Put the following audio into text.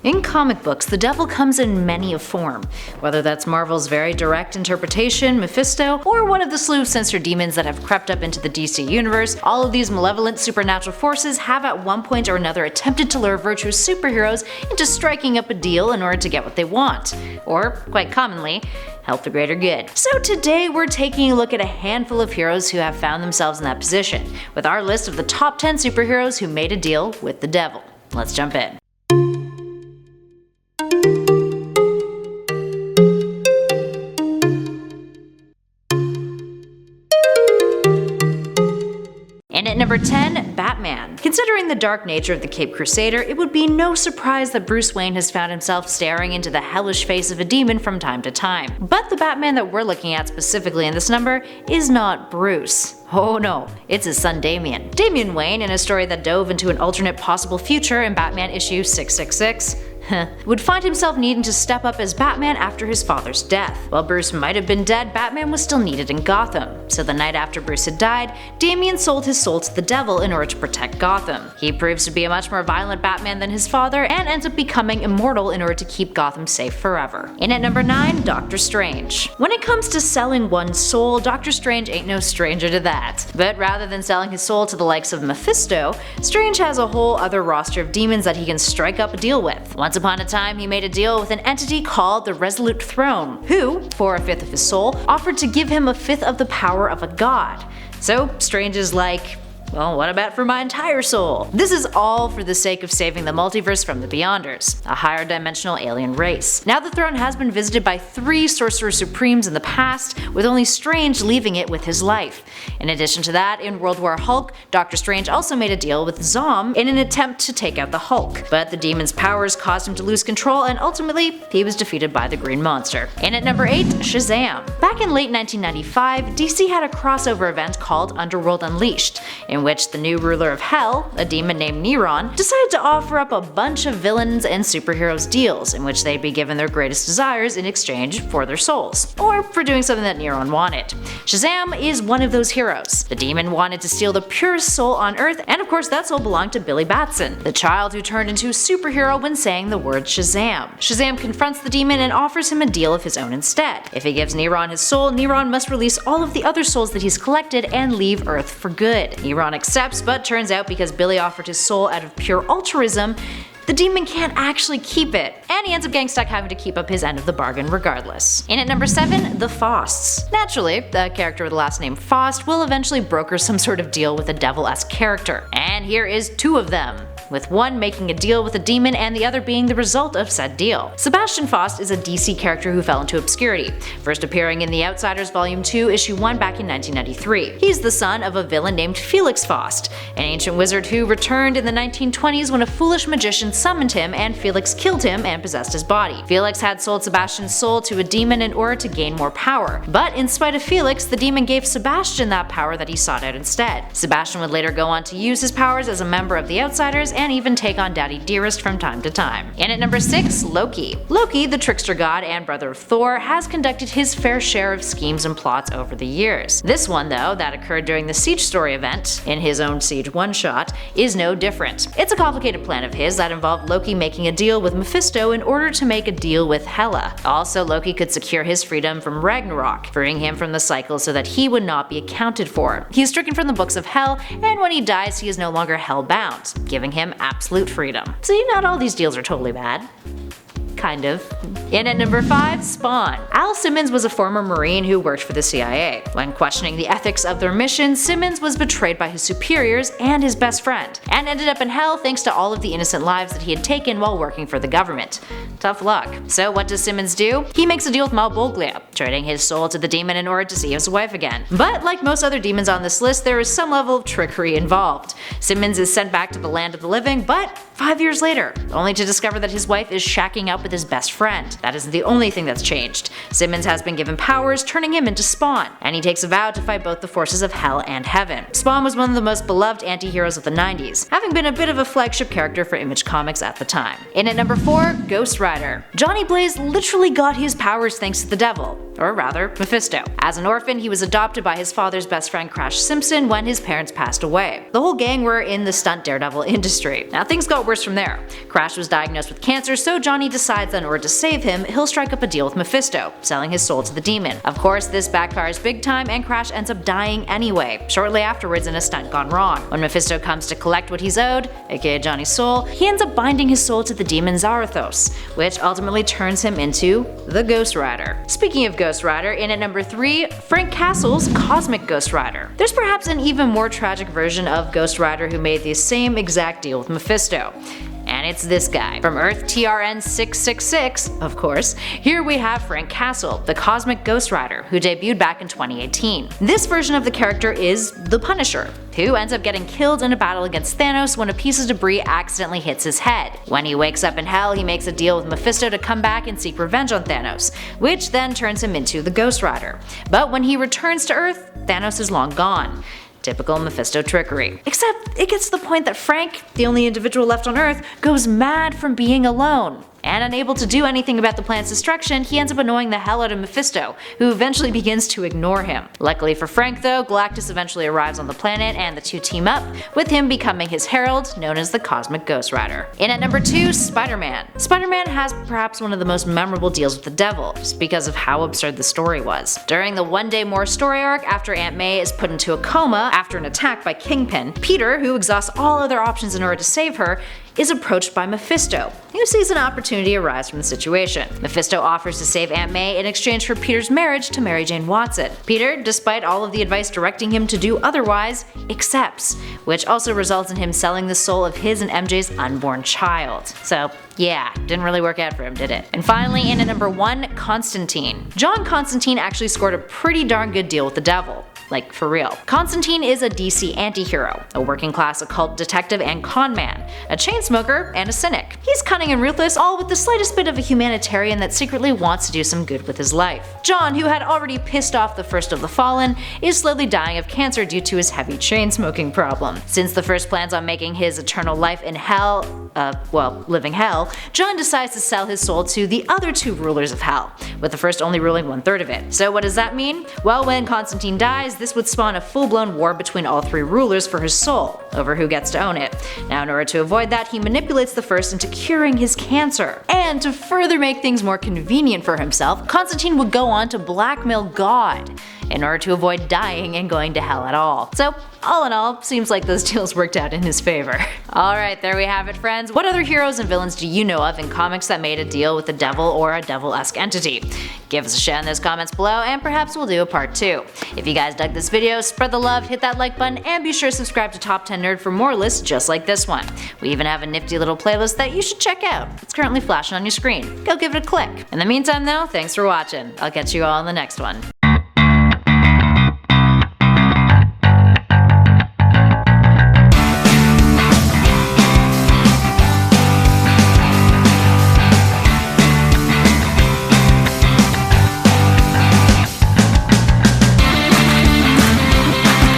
In comic books, the devil comes in many a form, whether that's Marvel's very direct interpretation, Mephisto, or one of the slew of sinister demons that have crept up into the DC universe. All of these malevolent supernatural forces have at one point or another attempted to lure virtuous superheroes into striking up a deal in order to get what they want, or, quite commonly, help the greater good. So today we're taking a look at a handful of heroes who have found themselves in that position, with our list of the top 10 superheroes who made a deal with the devil. Let's jump in. And at number 10, Batman. Considering the dark nature of the Caped Crusader, it would be no surprise that Bruce Wayne has found himself staring into the hellish face of a demon from time to time. But the Batman that we're looking at specifically in this number is not Bruce. Oh no, it's his son Damian. Damian Wayne, in a story that dove into an alternate possible future in Batman issue 666, would find himself needing to step up as Batman after his father's death. While Bruce might have been dead, Batman was still needed in Gotham. So the night after Bruce had died, Damian sold his soul to the devil in order to protect Gotham. He proves to be a much more violent Batman than his father and ends up becoming immortal in order to keep Gotham safe forever. In at number 9, Doctor Strange. When it comes to selling one's soul, Doctor Strange ain't no stranger to that. But rather than selling his soul to the likes of Mephisto, Strange has a whole other roster of demons that he can strike up a deal with. Once upon a time, he made a deal with an entity called the Resolute Throne, who, for a fifth of his soul, offered to give him a fifth of the power of a god. So Strange is like, well, what about for my entire soul? This is all for the sake of saving the multiverse from the Beyonders, a higher dimensional alien race. Now the throne has been visited by 3 Sorcerer Supremes in the past, with only Strange leaving it with his life. In addition to that, in World War Hulk, Doctor Strange also made a deal with Zom in an attempt to take out the Hulk, but the demon's powers caused him to lose control and ultimately he was defeated by the Green Monster. In at number 8, Shazam. Back in late 1995, DC had a crossover event called Underworld Unleashed, in which the new ruler of Hell, a demon named Neron, decided to offer up a bunch of villains and superheroes deals in which they'd be given their greatest desires in exchange for their souls, or for doing something that Neron wanted. Shazam is one of those heroes. The demon wanted to steal the purest soul on Earth, and of course that soul belonged to Billy Batson, the child who turned into a superhero when saying the word Shazam. Shazam confronts the demon and offers him a deal of his own instead. If he gives Neron his soul, Neron must release all of the other souls that he's collected and leave Earth for good. Neron accepts, but turns out because Billy offered his soul out of pure altruism, the demon can't actually keep it, and he ends up getting stuck having to keep up his end of the bargain regardless. In at number 7, the Fausts. Naturally, the character with the last name Faust will eventually broker some sort of deal with a devil-esque character, and here is 2 of them, with one making a deal with a demon and the other being the result of said deal. Sebastian Faust is a DC character who fell into obscurity, first appearing in The Outsiders Volume 2, Issue 1 back in 1993. He's the son of a villain named Felix Faust, an ancient wizard who returned in the 1920s when a foolish magician summoned him and Felix killed him and possessed his body. Felix had sold Sebastian's soul to a demon in order to gain more power, but in spite of Felix, the demon gave Sebastian that power that he sought out instead. Sebastian would later go on to use his powers as a member of the Outsiders and even take on Daddy Dearest from time to time. And at number 6, Loki. Loki, the trickster god and brother of Thor, has conducted his fair share of schemes and plots over the years. This one though, that occurred during the Siege Story event, in his own Siege one-shot, is no different. It's a complicated plan of his that involved Loki making a deal with Mephisto in order to make a deal with Hela. Also, Loki could secure his freedom from Ragnarok, freeing him from the cycle so that he would not be accounted for. He is stricken from the books of Hell, and when he dies he is no longer hell-bound, giving him absolute freedom. See, not all these deals are totally bad. Kind of. In at number 5, Spawn. Al Simmons was a former Marine who worked for the CIA. When questioning the ethics of their mission, Simmons was betrayed by his superiors and his best friend, and ended up in hell thanks to all of the innocent lives that he had taken while working for the government. Tough luck. So what does Simmons do? He makes a deal with Malbolgia, trading his soul to the demon in order to see his wife again. But like most other demons on this list, there is some level of trickery involved. Simmons is sent back to the land of the living, but 5 years later, only to discover that his wife is shacking up with his best friend. That isn't the only thing that's changed. Simmons has been given powers, turning him into Spawn, and he takes a vow to fight both the forces of hell and heaven. Spawn was one of the most beloved anti-heroes of the 90s, having been a bit of a flagship character for Image Comics at the time. In at number 4, Ghost Rider. Johnny Blaze literally got his powers thanks to the devil. or rather, Mephisto. As an orphan, he was adopted by his father's best friend Crash Simpson when his parents passed away. The whole gang were in the stunt daredevil industry. Now things got worse from there. Crash was diagnosed with cancer, so Johnny decides that in order to save him, he'll strike up a deal with Mephisto, selling his soul to the demon. Of course, this backfires big time and Crash ends up dying anyway, shortly afterwards in a stunt gone wrong. When Mephisto comes to collect what he's owed, aka Johnny's soul, he ends up binding his soul to the demon Zarathos, which ultimately turns him into the Ghost Rider. Speaking of Ghost Rider, in at number 3, Frank Castle's Cosmic Ghost Rider. There's perhaps an even more tragic version of Ghost Rider who made the same exact deal with Mephisto. And it's this guy. From Earth TRN 666, of course, here we have Frank Castle, the Cosmic Ghost Rider, who debuted back in 2018. This version of the character is the Punisher, who ends up getting killed in a battle against Thanos when a piece of debris accidentally hits his head. When he wakes up in Hell, he makes a deal with Mephisto to come back and seek revenge on Thanos, which then turns him into the Ghost Rider. But when he returns to Earth, Thanos is long gone. Typical Mephisto trickery. Except it gets to the point that Frank, the only individual left on Earth, goes mad from being alone. And unable to do anything about the planet's destruction, he ends up annoying the hell out of Mephisto, who eventually begins to ignore him. Luckily for Frank though, Galactus eventually arrives on the planet and the two team up, with him becoming his herald, known as the Cosmic Ghost Rider. In at number 2, Spider-Man. Spider-Man has perhaps one of the most memorable deals with the devil, just because of how absurd the story was. During the One Day More story arc, after Aunt May is put into a coma after an attack by Kingpin, Peter, who exhausts all other options in order to save her, is approached by Mephisto, who sees an opportunity arise from the situation. Mephisto offers to save Aunt May in exchange for Peter's marriage to Mary Jane Watson. Peter, despite all of the advice directing him to do otherwise, accepts, which also results in him selling the soul of his and MJ's unborn child. So yeah, didn't really work out for him, did it? And finally, in at number 1, Constantine. John Constantine actually scored a pretty darn good deal with the devil. Like, for real. Constantine is a DC anti-hero, a working class occult detective and con man, a chain smoker, and a cynic. He's cunning and ruthless, all with the slightest bit of a humanitarian that secretly wants to do some good with his life. John, who had already pissed off the First of the Fallen, is slowly dying of cancer due to his heavy chain smoking problem. Since the First plans on making his eternal life in hell, living hell, John decides to sell his soul to the other 2 rulers of hell, with the First only ruling 1/3 of it. So what does that mean? Well, when Constantine dies, this would spawn a full-blown war between all 3 rulers for his soul, over who gets to own it. Now in order to avoid that, he manipulates the First into curing his cancer. And to further make things more convenient for himself, Constantine would go on to blackmail God in order to avoid dying and going to hell at all. So all in all, seems like those deals worked out in his favor. Alright, there we have it friends. What other heroes and villains do you know of in comics that made a deal with the devil or a devil-esque entity? Give us a shout in those comments below and perhaps we'll do a part 2. If you guys dug this video, spread the love, hit that like button, and be sure to subscribe to Top 10 Nerd for more lists just like this one. We even have a nifty little playlist that you should check out. It's currently flashing on your screen. Go give it a click. In the meantime though, thanks for watching. I'll catch you all in the next one.